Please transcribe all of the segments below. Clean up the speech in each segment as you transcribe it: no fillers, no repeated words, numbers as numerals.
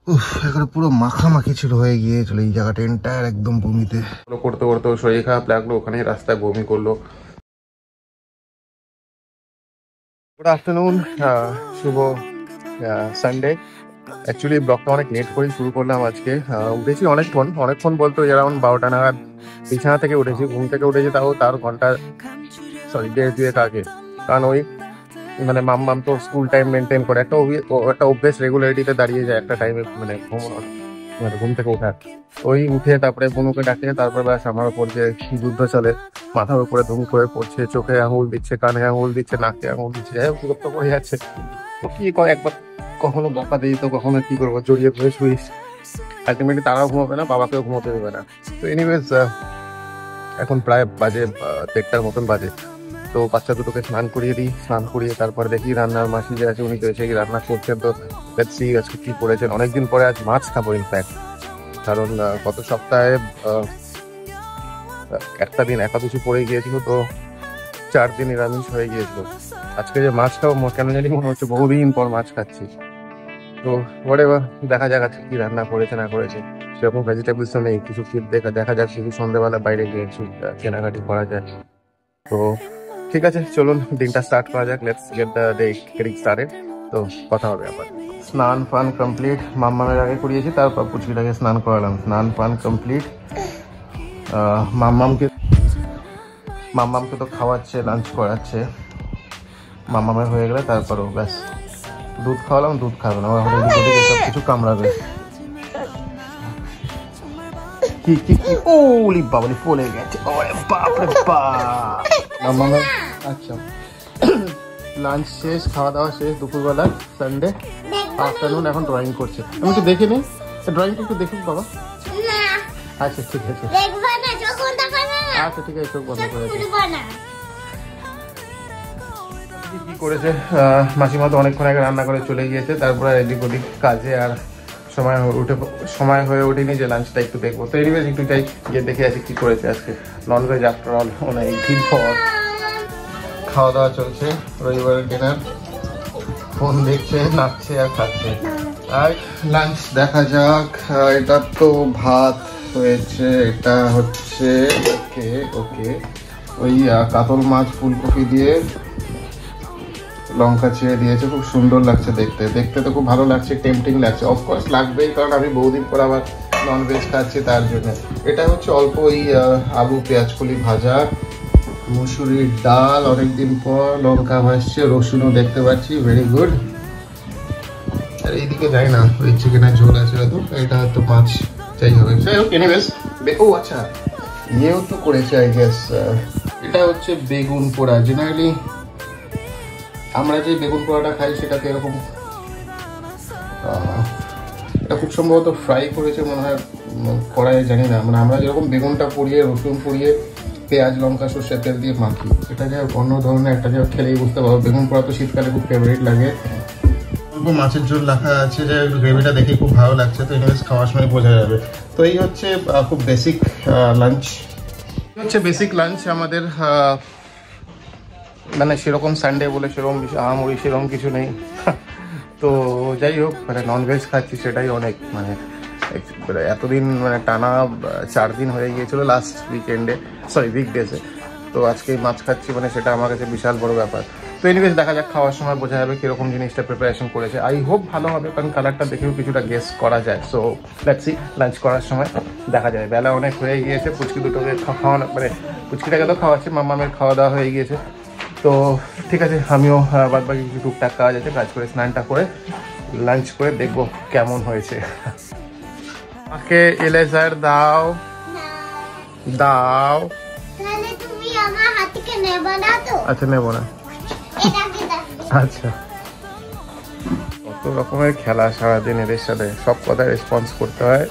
উফ, এখানে পুরো মাখামাখি ছিল হয়ে গিয়েছিল এই জায়গাটা এন্টায়ার একদম বমিতে। করতে করতে শরীর খারাপ লাগলো, ওখানে রাস্তায় বমি করলো। গুড আফটারনুন, শুভ সানডে। অ্যাকচুয়ালি ব্লগটা অনেক লেট করেই শুরু করলাম আজকে। উঠেছি অনেকক্ষণ বলতে যেমন 12টা নাগাদ বিছানা থেকে উঠেছি, ঘুম থেকে উঠেছি তার ঘন্টা দেড় দুয়েক আগে। কারণ ওই মানে মাম্মাম তো স্কুল টাইম মেনটেন করে, একটা অভ্যেস রেগুলারিটিতে দাঁড়িয়ে যায় একটা টাইমে, মানে ঘুম থেকে ওঠার। ওই উঠে তারপরে বনুকে ডাকে, তারপরে ব্যাস আমার ওপর যে যুদ্ধ চলে, মাথার উপরে ধুম করে পড়ছে, চোখে আঙুল দিচ্ছে, কানে আঙুল দিচ্ছে, নাকে আঙুল দিচ্ছে, যাই হোক বিরক্ত করে যাচ্ছে। তো কি করে, একবার কখনো বকা দিই তো কখনো কি করবো, জড়িয়ে ধরে শুইস। আলটিমেটলি তারাও ঘুমাবে না, বাবাকেও ঘুমোতে দেবে না। তো এনিওয়েজ এখন প্রায় বাজে 1:30টার মতন বাজে। তো বাচ্চা দুটোকে স্নান করিয়ে দিই, স্নান করিয়ে তারপর দেখি রান্নার মাসি যে আছে উনি তো এসে রান্না করছেন। তো দেখছি আজকে কি করেছেন। অনেকদিন পরে আজ মাছ খাবো ইনফ্যাক্ট, কারণ গত সপ্তাহে একটা দিন একাদশী পড়ে গিয়েছিল, তো 4 দিন নিরামিষ হয়ে গিয়েছিল। আজকে যে মাছ খাবো কেন জানি মনে হচ্ছে বহুদিন পর মাছ খাচ্ছি। তো হোয়াটএভার, দেখা যাক আজকে কি রান্না করেছে না করেছে। সেরকম ভেজিটেবলসও নেই, কিছু দেখা যাক শুধু সন্ধ্যেবেলা বাইরে গিয়ে কিছু কেনাকাটি করা যায়। তো ঠিক আছে, চলুন দিনটা স্টার্ট করা যাক। Let's get the day getting started. তো কথা হবে আবার। স্নান ফান কমপ্লিট, মাম্মামের আগে করিয়েছি, তারপর পুচকিটাকে স্নান করালাম। স্নান ফান কমপ্লিট, মাম্মামকে তো খাওয়াচ্ছে, লাঞ্চ করাচ্ছে। মাম্মামের হয়ে গেলে তারপরও ব্যাস দুধ খাওয়ালাম, দুধ খাবে না, ওরা সব কিছু কামড়াবে। কি কি কি, ওলি বাবলি পড়ে গেছে, ওরে বাপ রে বাপ। মাম্মামের আচ্ছা লাঞ্চ শেষ, খাওয়া দাওয়া শেষ দুপুরবেলা, সানডে আফটারনুন। এখন ড্রয়িং করছে, আমি একটু দেখে নিই ড্রয়িংটা, একটু দেখুন বাবা। আচ্ছা ঠিক আছে, আচ্ছা ঠিক আছে, চোখ বন্ধ করে কি করেছে। মাসিমা তো অনেকক্ষণ আগে রান্না করে চলে গিয়েছে, তারপরে এদিক ওদিক কাজে আর সময় হয়ে ওঠেনি যে লাঞ্চটা একটু দেখবো। তো এনিওয়েজ একটু যাই, গিয়ে দেখে আসি কি করেছে আজকে। ননভেজ আফটার অল অনেকদিন পর। খাওয়া দাওয়া চলছে, রবিবারের ডিনার। ফোন দেখছে, নাচছে আর খাচ্ছে। আর লাঞ্চ দেখা যাক। এটা তো ভাত হয়েছে, এটা হচ্ছে ওকে ওকে ওই কাতল মাছ ফুলকপি দিয়ে লঙ্কা ছেড়ে দিয়েছে, খুব সুন্দর লাগছে দেখতে। দেখতে তো খুব ভালো লাগছে, টেম্পটিং লাগছে। অফকোর্স লাগবেই, কারণ আমি বহুদিন পর আবার ননভেজ খাচ্ছি তার জন্য। এটা হচ্ছে অল্প ওই আলু পেঁয়াজকলি ভাজা, মুসুরির ডাল অনেকদিন পর, লঙ্কা ভাসছে, রসুনও দেখতে পাচ্ছি, ভেরি গুড। আর এইদিকে যাই না, ওই চিকেনের ঝোল আছে হয়তো, এটা হয়তো মাছ, যাই হবে। যাই হোক এনিওয়েজ, ও আচ্ছা ইয়েও তো করেছে আই গেস। এটা হচ্ছে বেগুন পোড়া। জেনারেলি আমরা যে বেগুন পোড়াটা খাই সেটাকে এরকম, এটা খুব সম্ভবত ফ্রাই করেছে মনে হয় কড়াই, জানি না। মানে আমরা যেরকম বেগুনটা পুড়িয়ে, রসুন পুড়িয়ে, পেঁয়াজ লঙ্কা সর্ষের তেল দিয়ে মাখি, এটা যে অন্য ধরনের একটা, যে খেলেই বুঝতে পারবো। বেগুন পোড়া তো শীতকালে খুব ফেভারিট লাগে। অল্প মাছের ঝোল রাখা আছে, যে গ্রেভিটা দেখে খুব ভালো লাগছে। তো এনিওয়েজ খাওয়ার সময় বোঝা যাবে। তো এই হচ্ছে খুব বেসিক লাঞ্চ, বেসিক লাঞ্চ আমাদের। মানে সেরকম সানডে বলে সেরকম আহামরি সেরকম কিছু নেই। তো যাই হোক, মানে ননভেজ খাচ্ছি সেটাই অনেক। মানে এতদিন মানে টানা 4 দিন হয়ে গিয়েছিল লাস্ট উইকডেজে। তো আজকে মাছ খাচ্ছি, মানে সেটা আমার কাছে বিশাল বড় ব্যাপার। তো এনিওয়েজ দেখা যাক, খাওয়ার সময় বোঝা যাবে কিরকম জিনিসটা প্রিপারেশন করেছে। আই হোপ ভালো হবে, কারণ কালারটা দেখেও কিছুটা গেস করা যায়। সো লেটস সি, লাঞ্চ করার সময় দেখা যায়। বেলা অনেক হয়ে গিয়েছে, পুচকি দুটোকে খাওয়ানো, মানে পুচকিটাকে তো খাওয়াচ্ছি, মাম্মামের খাওয়া দাওয়া হয়ে গিয়েছে। তো ঠিক আছে, আমিও বাদ বাকি কিছু টুকটাক কাজ আছে, কাজ করে স্নানটা করে লাঞ্চ করে দেখবো কেমন হয়েছে। আমাকে এলেজার দাও দাও। আচ্ছা নেবো না, আচ্ছা। কত রকমের খেলা সারাদিন এদের সাথে, সব কথায় রেসপন্স করতে হয়,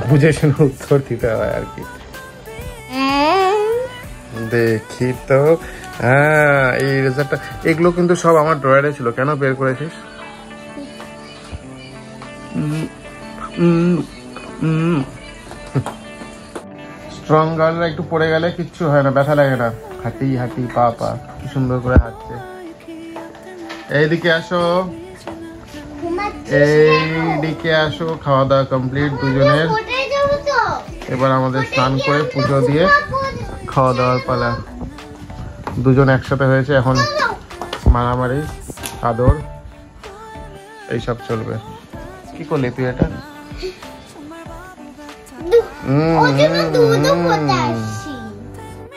বুঝে শুনে উত্তর দিতে হয় আর কি। দেখি তো, হ্যাঁ এই রেজাল্টটা, এগুলো কিন্তু সব আমার ড্রয়ারে ছিল, কেন বের করেছিস? স্ট্রং গার্লরা একটু পড়ে গেলে কিচ্ছু হয় না, ব্যথা লাগে না। হাঁটি হাঁটি পা পা কি সুন্দর করে হাঁটছে। এইদিকে আসো, এইদিকে আসো, খাওয়া দাওয়া কমপ্লিট দুজনের। এবার আমাদের স্নান করে পুজো দিয়ে খাওয়া দাওয়ার পালা। দুজন একসাথে হয়েছে, এখন মারামারি আদর এইসব চলবে। কি করলি তুই এটা?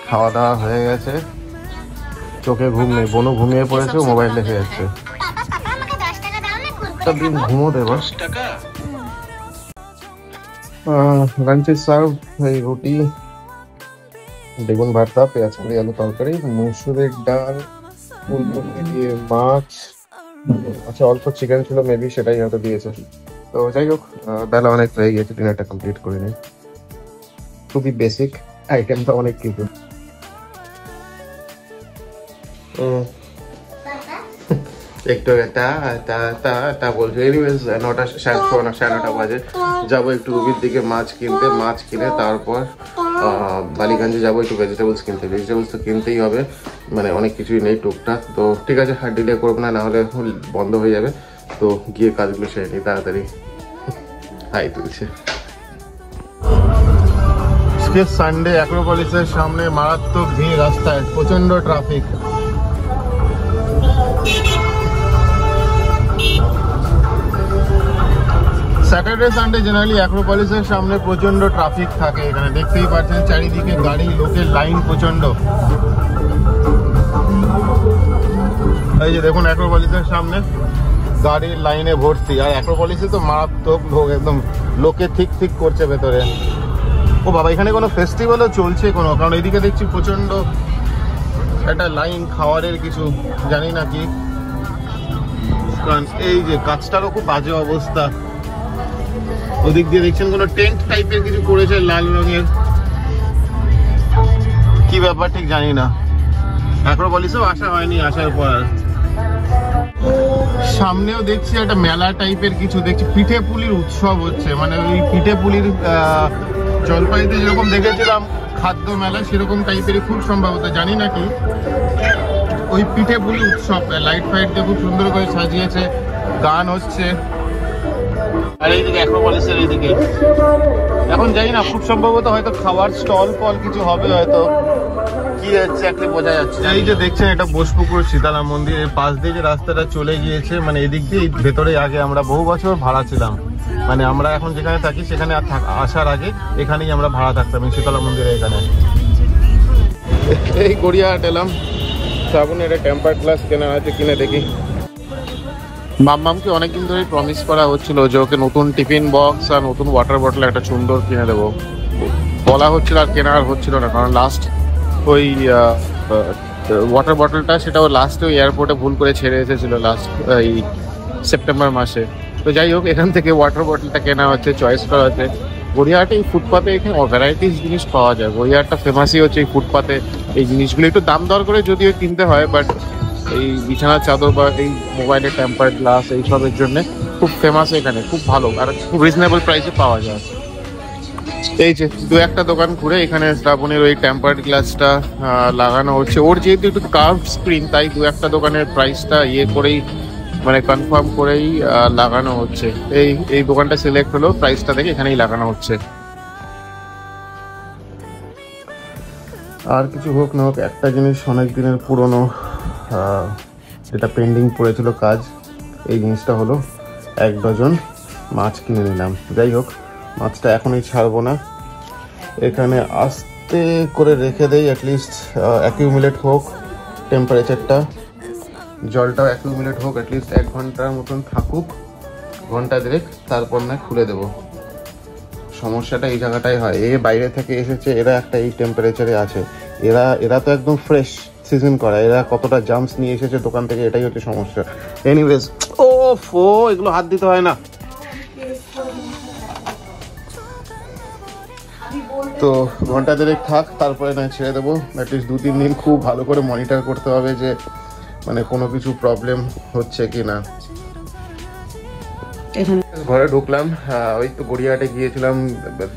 খাওয়া দাওয়া হয়ে গেছে, চোখে ঘুম নেই, বনু ঘুমিয়ে পড়েছে, মোবাইল দেখে যাচ্ছে। দিন ঘুমো দেব। লাঞ্চে সার্ভ এই রুটি, বেগুন ভর্তা, পেঁয়াজ কলি, আলু তরকারি, মসুরের ডাল, ফুলকপি দিয়ে মাছ, আচ্ছা অল্প চিকেন ছিল মেবি, সেটাই হয়তো দিয়েছে। তো যাই হোক, বেলা অনেক হয়ে গিয়েছে, ডিনারটা কমপ্লিট করে নিই। খুবই বেসিক আইটেমটা, অনেক কিছু। একটু তা বলছো। এনিওয়েজ 9টা, সাড়ে 9টা বাজে। যাবো একটু রুবির দিকে মাছ কিনতে, মাছ কিনে তারপর বালিগঞ্জে যাবো একটু ভেজিটেবলস কিনতে। ভেজিটেবলস তো কিনতেই হবে, মানে অনেক কিছুই নেই টুকটাক। তো ঠিক আছে, আর ডিলে করবো না, নাহলে বন্ধ হয়ে যাবে। তো গিয়ে কাজগুলো সেরে নিই তাড়াতাড়ি। হাই তুলছে। আজকে সানডে, অ্যাক্রোপলিসের সামনে মারাত্মক ভিড়, রাস্তায় প্রচন্ড ট্রাফিক। স্যাটারডে সানডে জেনারেলি অ্যাক্রোপলিসের সামনে প্রচন্ড ট্রাফিক থাকে। এখানে দেখতেই পাচ্ছেন চারিদিকে গাড়ি, লোকের লাইন প্রচন্ড। এই যে দেখুন অ্যাক্রোপলিসের সামনে গাড়ির লাইনে ভর্তি। আর অ্যাক্রোপলিসে তো মারাত্মক লোক, একদম লোকে ঠিক ঠিক করছে ভেতরে। ও বাবা, এখানে কোনো ফেস্টিভ্যালও চলছে কোনো, কারণ এদিকে দেখছি প্রচন্ড একটা লাইন খাওয়ারের কিছু, জানি না কি। কারণ এই যে কাজটারও খুব বাজে অবস্থা। ওদিক দিয়ে দেখছেন কোনো টেন্ট টাইপের কিছু করেছে লাল রঙের, কি ব্যাপার ঠিক জানি না। অ্যাক্রোপলিসেও আসা হয়নি, আসার পর সামনেও দেখছি একটা মেলা টাইপের কিছু, দেখছি পিঠে পুলির উৎসব হচ্ছে। মানে ওই পিঠে পুলির জলপাইতে যেরকম দেখেছিলাম খাদ্য মেলা, সেরকম টাইপের খুব সম্ভবত, জানি না কি। ওই পিঠে পুলি উৎসব, লাইট ফাইট দিয়ে খুব সুন্দর করে সাজিয়েছে, গান হচ্ছে। আর এইদিকে অ্যাক্রোপলিসের এইদিকে এখন জানি না, খুব সম্ভবত হয়তো খাওয়ার স্টল ফল কিছু হবে হয়তো, কি হচ্ছে একটা বোঝা যাচ্ছে। এই যে দেখছেন এটা বোসপুকুর শীতলা মন্দিরের পাশ দিয়ে যে রাস্তাটা চলে গিয়েছে, মানে এদিক দিয়ে ভেতরে আগে আমরা বহু বছর ভাড়া ছিলাম। মানে আমরা এখন যেখানে থাকি সেখানে আসার আগে এখানেই আমরা ভাড়া থাকতাম, এই শীতলা মন্দিরে এখানে। এই গড়িয়াহাট এলাম, শ্রাবণের টেম্পার গ্লাস কেনা আছে, কিনে দেখি। মাম্মামকে অনেকদিন ধরে প্রমিস করা হচ্ছিল যে ওকে নতুন টিফিন বক্স আর নতুন ওয়াটার বটল একটা সুন্দর কিনে দেবো। বলা হচ্ছিল, আর কেনা আর হচ্ছিল না, কারণ লাস্ট ওই ওয়াটার বটলটা সেটাও লাস্টে ওই এয়ারপোর্টে ভুল করে ছেড়ে এসেছিল লাস্ট এই সেপ্টেম্বর মাসে। তো যাই হোক, এখান থেকে ওয়াটার বটলটা কেনা হচ্ছে, চয়েস করা হচ্ছে। গড়িয়াহাটে এই ফুটপাতে এখানে ভ্যারাইটিস জিনিস পাওয়া যায়। গড়িয়াহাটটা ফেমাসই হচ্ছে এই ফুটপাতে এই জিনিসগুলো, একটু দাম দর করে যদিও কিনতে হয়, বাট এই বিছানার চাদর বা এই মোবাইলের টেম্পার্ড গ্লাস এইসবের জন্য খুব ফেমাস এখানে, খুব ভালো আর খুব রিজনেবল প্রাইসে পাওয়া যায়। এই যে দু একটা দোকান ঘুরে এখানে শ্রাবণের ওই টেম্পার্ড গ্লাসটা লাগানো হচ্ছে। ওর যেহেতু একটু কার্ভ স্ক্রিন, তাই দু একটা দোকানের প্রাইসটা ইয়ে করেই, মানে কনফার্ম করেই লাগানো হচ্ছে। এই দোকানটা সিলেক্ট হলো, প্রাইসটা দেখে এখানেই লাগানো হচ্ছে। আর কিছু হোক না হোক, একটা জিনিস অনেক দিনের পুরনো, যেটা পেন্ডিং পড়েছিল কাজ, এই জিনিসটা হলো 1 ডজন মাছ কিনে নিলাম। যাই হোক, মাছটা এখনই ছাড়বো না, এখানে আস্তে করে রেখে দেই, অ্যাটলিস্ট অ্যাকিউমুলেট হোক টেম্পারেচারটা, জলটাও অ্যাকিউমুলেট হোক, অ্যাটলিস্ট 1 ঘন্টার মতন থাকুক, ঘন্টা দেড়েক, তারপর না খুলে দেবো। সমস্যাটা এই জায়গাটাই হয়, এ বাইরে থেকে এসেছে, এরা একটা এই টেম্পারেচারে আছে, এরা তো একদম ফ্রেশ সিজন করা, এরা কতটা জাম্পস নিয়ে এসেছে দোকান থেকে, এটাই হচ্ছে সমস্যা। এনিওয়েজ, এগুলো হাত দিতে হয় না। তো ঘন্টা দেড়েক থাক, তারপরে না ছেড়ে দেবো। অ্যাটলিস্ট 2-3 দিন খুব ভালো করে মনিটর করতে হবে যে মানে কোনো কিছু প্রবলেম হচ্ছে কি না। ঘরে ঢুকলাম, ওই তো গড়িয়াহাটে গিয়েছিলাম,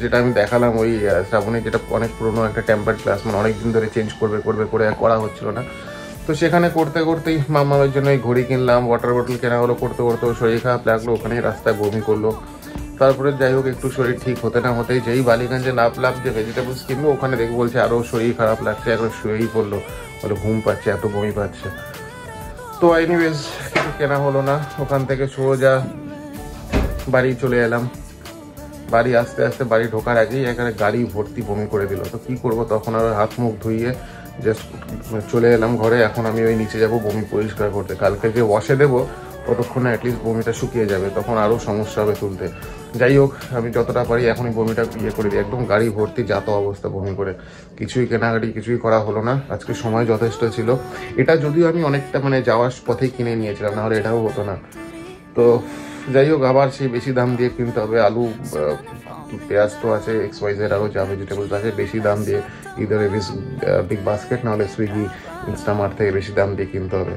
যেটা আমি দেখালাম, ওই শ্রাবণের যেটা অনেক পুরোনো একটা টেম্পার্ড গ্লাস, মানে অনেকদিন ধরে চেঞ্জ করবে করে করা হচ্ছিল না। তো তো সেখানে করতে করতেই মামার জন্য এই ঘড়ি কিনলাম, ওয়াটার বোতল কেনা হলো, করতে করতে শরীর খারাপ লাগলো, ওখানে রাস্তায় বমি করলো। তারপরে যাই হোক একটু শরীর ঠিক হতে না হতেই যেই বালিগঞ্জে নামলাম যে ভেজিটেবলস কিনবো, ওখানে দেখে বলছে আরও শরীর খারাপ লাগছে, একবার শুয়েই পড়লো, বলে ঘুম পাচ্ছে, এত বমি পাচ্ছে। তো এনিওয়েজ কিছু কেনা হলো না, ওখান থেকে সোজা বাড়ি চলে এলাম। বাড়ি আস্তে আস্তে বাড়ি ঢোকার আগেই এখানে গাড়ি ভর্তি বমি করে দিল। তো কি করব, তখন আর হাত মুখ ধুইয়ে জাস্ট চলে এলাম ঘরে। এখন আমি ওই নিচে যাব বমি পরিষ্কার করতে, কালকে যে ওয়াশে দেবো ততক্ষণে অ্যাটলিস্ট বমিটা শুকিয়ে যাবে, তখন আরও সমস্যা হবে তুলতে। যাই হোক আমি যতটা পারি এখনই বমিটা করে দিই, একদম গাড়ি ভর্তি যা তো অবস্থা বমি করে। কিছুই কেনাকাটি কিছুই করা হলো না, আজকে সময় যথেষ্ট ছিল। এটা যদিও আমি অনেকটা মানে যাওয়ার পথেই কিনে নিয়েছিলাম, নাহলে এটাও হতো না। তো যাই হোক আবার সেই বেশি দাম দিয়ে কিনতে হবে। আলু, পেঁয়াজ তো আছে, XYZ আরও যা ভেজিটেবলস আছে বেশি দাম দিয়ে, ইদার বিগ বাস্কেট নাহলে সুইগি, ইনস্টামার্ট থেকে বেশি দাম দিয়ে কিনতে হবে।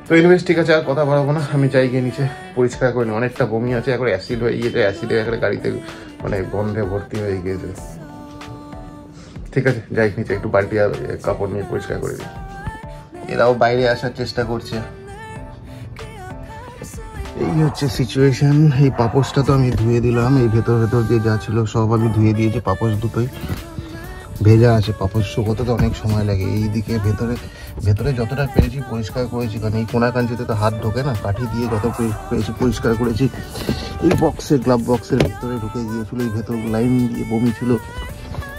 তো এনিওয়েজ ঠিক আছে, আর কথা বাড়াবো না, আমি যাই গিয়ে নিচে পরিষ্কার করে নিই। অনেকটা বমি আছে, এখন অ্যাসিড হয়ে গিয়েছে, অ্যাসিডে একটা গাড়িতে মানে গন্ধে ভর্তি হয়ে গিয়েছে। ঠিক আছে যাই নিচে, একটু বালতি আর কাপড় নিয়ে পরিষ্কার করে দিই। এরাও বাইরে আসার চেষ্টা করছে। এই হচ্ছে সিচুয়েশন। এই পাপোশটা তো আমি ধুয়ে দিলাম, এই ভেতর দিয়ে যা ছিল সব আমি ধুয়ে দিয়েছি। পাপোশ দুটোই ভেজা আছে, পাপোশ শুকোতে তো অনেক সময় লাগে। এইদিকে ভেতরে যতটা পেরেছি পরিষ্কার করেছি, কারণ এই কোনাকাঞ্চিতে তো হাত ঢোকে না, কাঠি দিয়ে যত পেরেছি পরিষ্কার করেছি। এই গ্লাভ বক্সের ভেতরে ঢুকে গিয়েছিল, এই ভেতর লাইন দিয়ে বমি ছিল।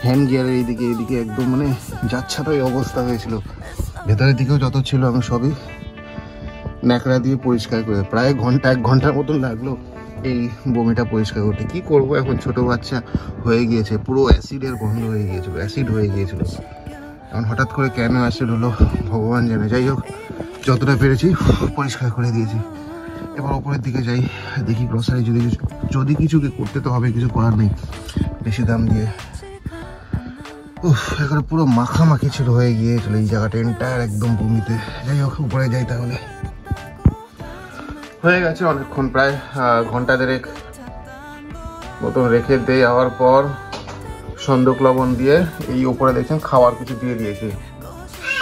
হ্যান্ড গিয়ারের এইদিকে একদম মানে যাচ্ছাটাই অবস্থা হয়েছিল। ভেতরের দিকেও যত ছিল আমি সবই ন্যাকড়া দিয়ে পরিষ্কার করে, প্রায় এক ঘন্টার মতন লাগলো এই বমিটা পরিষ্কার করতে। কি করব এখন, ছোট বাচ্চা হয়ে গিয়েছে, পুরো অ্যাসিডের গন্ধ হয়ে গিয়েছিল, অ্যাসিড হয়ে গিয়েছিল। এখন হঠাৎ করে কেন অ্যাসিড হলো ভগবান জানে। যাই হোক যতটা পেরেছি পরিষ্কার করে দিয়েছি। এবার ওপরের দিকে যাই, দেখি গ্রসারি যদি কিছু করতে তো হবে, কিছু করার নেই, বেশি দাম দিয়ে। এখানে পুরো মাখামাখি ছিল হয়ে গিয়েছিল এই জায়গাটা এন্টায়ার একদম বমিতে। যাই হোক উপরে যাই তাহলে। হয়ে গেছে অনেকক্ষণ, প্রায় ঘন্টা দেড়েক মতন রেখে দিয়ে যাওয়ার পর সন্দক লবণ দিয়ে এই উপরে দেখছেন খাওয়ার কিছু দিয়ে দিয়েছি।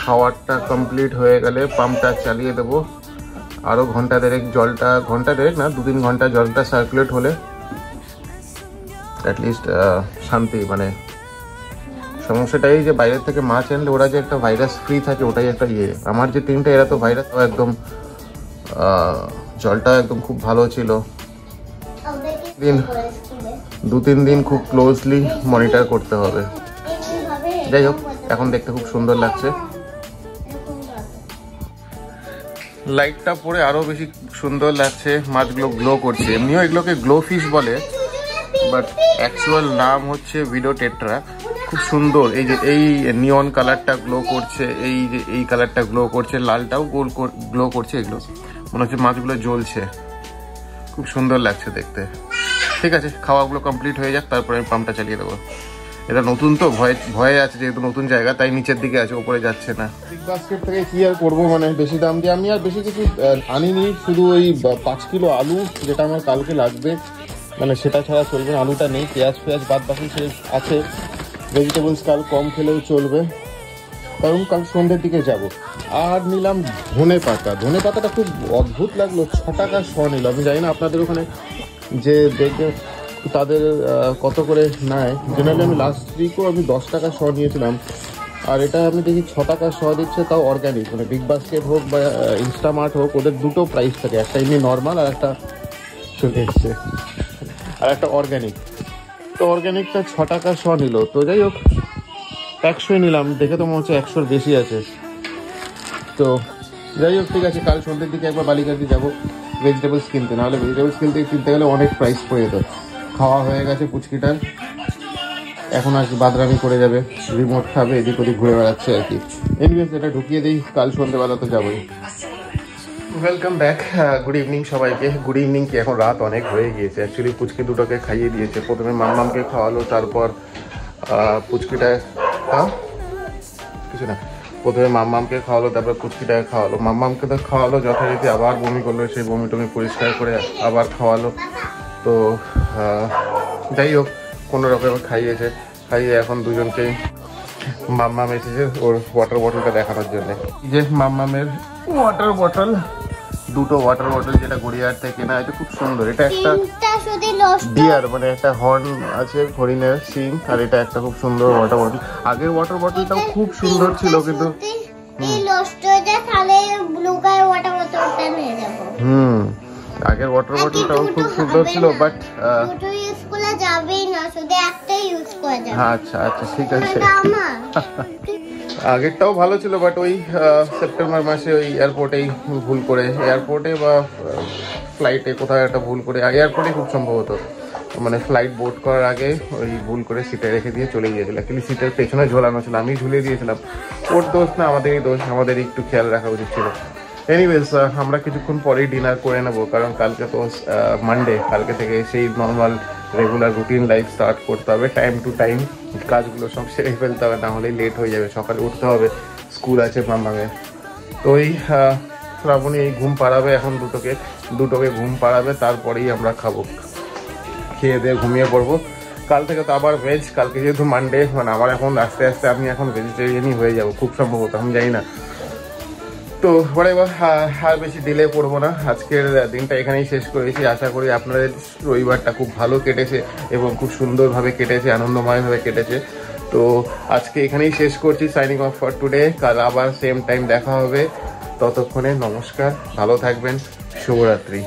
খাওয়ারটা কমপ্লিট হয়ে গেলে পাম্পটা চালিয়ে দেবো। আরও ঘন্টা দেড়েক না 2-3 ঘন্টা জলটা সার্কুলেট হলে অ্যাটলিস্ট শান্তি। মানে সমস্যাটাই যে বাইরের থেকে মাছ আনলে ওরা যে একটা ভাইরাস ফ্রি থাকে, ওটাই একটা ইয়ে। আমার যে 3টা এরা তো ভাইরাস একদম, জলটা একদম খুব ভালো ছিল। 2-3 দিন খুব ক্লোজলি মনিটর করতে হবে। যাই হোক এখন দেখতে খুব সুন্দর লাগছে, লাইটটা পরে আরো বেশি সুন্দর লাগছে। মাছগুলো গ্লো করছে, এমনিও এগুলোকে গ্লো ফিশ বলে, বাট অ্যাকচুয়াল নাম হচ্ছে ভিডো টেট্রা। খুব সুন্দর, এই যে এই নিয়ন কালারটা গ্লো করছে, এই যে এই কালারটা গ্লো করছে, লালটাও গ্লো করছে, এগুলো মনে হচ্ছে মাছগুলো জ্বলছে, খুব সুন্দর লাগছে দেখতে। ঠিক আছে খাওয়াগুলো কমপ্লিট হয়ে যাক, তারপরে আমি পাম্পটা চালিয়ে দেবো। এটা নতুন তো ভয়ে আছে, যেহেতু নতুন জায়গা তাই নিচের দিকে আছে, উপরে যাচ্ছে না। বিগ বাস্কেট থেকে কি আর করবো, মানে বেশি দাম দিয়ে আমি আর বেশি কিছু আনিনি, শুধু ওই 5 কিলো আলু যেটা আমার কালকে লাগবে, মানে সেটা ছাড়া চলবে না। আলুটা নেই, পেঁয়াজ বাদ বাকি সে আছে। ভেজিটেবলস কাল কম খেলেও চলবে, কারণ কাল সন্ধ্যের দিকে যাব। আর নিলাম ধনে পাতাটা খুব অদ্ভুত লাগলো, 6 টাকা শ নিল। আমি জানি না আপনাদের ওখানে যে দেখবে তাদের কত করে নেয়। জেনারেলি আমি লাস্ট উইকও আমি 10 টাকা শ নিয়েছিলাম, আর এটা আমি দেখি 6 টাকা শ দিচ্ছে, তাও অর্গ্যানিক। মানে বিগ বাস্কেট হোক বা ইনস্টামার্ট হোক, ওদের দুটো প্রাইস থাকে, একটা এমনি নর্মাল আর একটা চলে এসছে, আর একটা অর্গ্যানিক। তো অর্গ্যানিকটা 6 টাকা শ নিল। তো যাই হোক 100 নিলাম, দেখে তো মনে হচ্ছে 100-র বেশি আছে। তো যাই হোক ঠিক আছে, কাল সন্ধ্যের দিকে একবার বালিকাটি যাবো ভেজিটেবলস কিনতে, নাহলে ভেজিটেবলস কিনতে গেলে অনেক প্রাইস পড়ে যেত। খাওয়া হয়ে গেছে পুচকিটার, এখন আর কি বাদরামি করে যাবে, রিমোট খাবে, এদিক ওদিক ঘুরে বেড়াচ্ছে আর কি। এনিওয়েজ এটা ঢুকিয়ে দিই, কাল সন্ধ্যেবেলা তো যাবোই। ওয়েলকাম ব্যাক, গুড ইভিনিং সবাইকে। গুড ইভিনিং কি, এখন রাত অনেক হয়ে গিয়েছে। অ্যাকচুয়ালি পুচকি দুটোকে খাইয়ে দিয়েছে, প্রথমে মাম্মামকে খাওয়ালো, তারপর পুচকিটা কিছু না, প্রথমে মাম্মামকে খাওয়ালো, তারপর পুচকিটাকে খাওয়ালো। মাম্মামকে তো খাওয়ালো যথারীতি, আবার বমি করলো, সেই বমি টমি পরিষ্কার করে আবার খাওয়ালো। তো যাই হোক কোনো রকমে খাইয়ে এখন দুজনকেই মাম্মাম এসেছে ওর ওয়াটার বটলটা দেখানোর জন্য। এই যে মাম্মামের ওয়াটার বটল, দুটো ওয়াটার বটল যেটা গড়িয়াহাট থেকে কেনা, এটা খুব সুন্দর। এটা একটা ডিয়ার মানে একটা হর্ন আছে হরিণের সিং, আর এটা একটা খুব সুন্দর ওয়াটার বটল। আগের ওয়াটার বটলটাও খুব সুন্দর ছিল কিন্তু আগের ওয়াটার বটলটাও খুব সুন্দর ছিল বাট আচ্ছা আচ্ছা ঠিক আছে। আগেরটাও ভালো ছিল বাট ওই সেপ্টেম্বর মাসে ওই এয়ারপোর্টেই ভুল করে, এয়ারপোর্টে বা ফ্লাইটে কোথাও একটা ভুল করে, এয়ারপোর্টে খুব সম্ভবত মানে ফ্লাইট বোর্ড করার আগে ওই ভুল করে সিটে রেখে দিয়ে চলে গিয়েছিল। অ্যাকচুয়ালি সিটের পেছনে ঝোলানো ছিল, আমি ঝুলিয়ে দিয়েছিলাম। ওর দোষ না, আমাদেরই দোষ, আমাদেরই একটু খেয়াল রাখা উচিত ছিল। এনিওয়েজ আমরা কিছুক্ষণ পরেই ডিনার করে নেবো, কারণ কালকে তো মানডে, কালকে থেকে সেই normal regular routine life start করতে হবে। টাইম টু টাইম কাজগুলো সব সেরে ফেলতে হবে, না হলেই লেট হয়ে যাবে। সকালে উঠতে হবে, স্কুল আছে মামাকে। তো ওই শ্রাবণী এই ঘুম পাড়াবে এখন, দুটোকে ঘুম পাড়াবে, তারপরেই আমরা খাবো। খেয়ে দিয়ে ঘুমিয়ে পড়বো। কাল থেকে তো আবার ভেজ, কালকে যেহেতু মানডে, মানে আমার এখন আস্তে আস্তে আমি এখন ভেজিটেরিয়ানই হয়ে যাবো খুব সম্ভবত, আমি জানি না। তো পরে আর বেশি ডিলে করবো না, আজকের দিনটা এখানেই শেষ করেছি। আশা করি আপনাদের রবিবারটা খুব ভালো কেটেছে এবং খুব সুন্দরভাবে কেটেছে, আনন্দময়ভাবে কেটেছে। তো আজকে এখানেই শেষ করছি, সাইনিং অফ ফর টুডে। কাল আবার সেম টাইম দেখা হবে, ততক্ষণে নমস্কার, ভালো থাকবেন, শুভরাত্রি।